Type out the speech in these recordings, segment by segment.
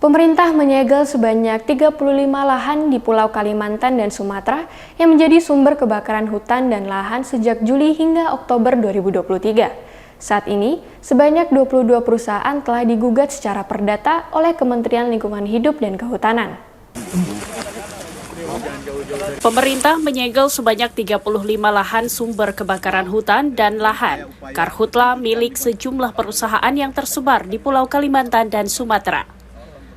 Pemerintah menyegel sebanyak 35 lahan di Pulau Kalimantan dan Sumatera yang menjadi sumber kebakaran hutan dan lahan sejak Juli hingga Oktober 2023. Saat ini, sebanyak 22 perusahaan telah digugat secara perdata oleh Kementerian Lingkungan Hidup dan Kehutanan. Pemerintah menyegel sebanyak 35 lahan sumber kebakaran hutan dan lahan karhutla milik sejumlah perusahaan yang tersebar di Pulau Kalimantan dan Sumatera.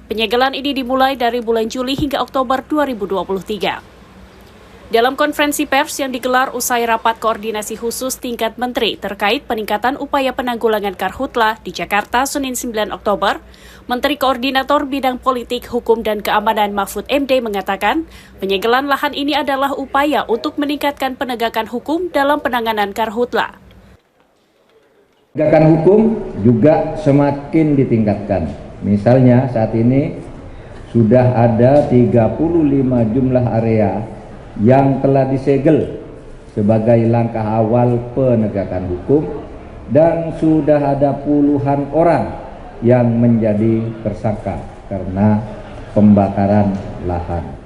Penyegelan ini dimulai dari bulan Juli hingga Oktober 2023. Dalam konferensi pers yang digelar usai rapat koordinasi khusus tingkat menteri terkait peningkatan upaya penanggulangan karhutla di Jakarta Senin 9 Oktober, Menteri Koordinator Bidang Politik, Hukum, dan Keamanan Mahfud MD mengatakan penyegelan lahan ini adalah upaya untuk meningkatkan penegakan hukum dalam penanganan karhutla. Penegakan hukum juga semakin ditingkatkan. Misalnya saat ini sudah ada 35 jumlah area yang telah disegel sebagai langkah awal penegakan hukum dan sudah ada puluhan orang yang menjadi tersangka karena pembakaran lahan.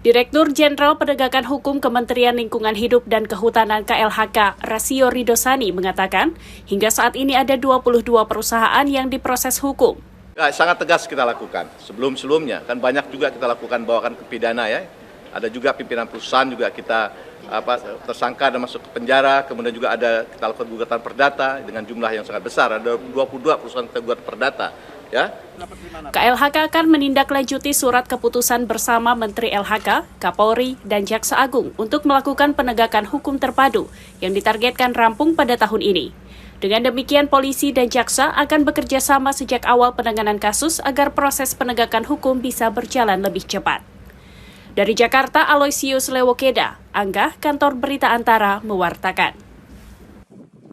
Direktur Jenderal Penegakan Hukum Kementerian Lingkungan Hidup dan Kehutanan KLHK, Rasio Ridosani, mengatakan hingga saat ini ada 22 perusahaan yang diproses hukum. Sangat tegas kita lakukan. Sebelum-sebelumnya kan banyak juga kita lakukan bawakan ke pidana ya. Ada juga pimpinan perusahaan juga kita tersangka dan masuk ke penjara. Kemudian juga ada kita lakukan gugatan perdata dengan jumlah yang sangat besar. Ada 22 perusahaan kita gugat perdata. Ya. KLHK akan menindaklanjuti surat keputusan bersama Menteri LHK, Kapolri, dan Jaksa Agung untuk melakukan penegakan hukum terpadu yang ditargetkan rampung pada tahun ini. Dengan demikian, polisi dan jaksa akan bekerja sama sejak awal penanganan kasus agar proses penegakan hukum bisa berjalan lebih cepat. Dari Jakarta, Aloysius Lewokeda, Angga, Kantor Berita Antara, mewartakan.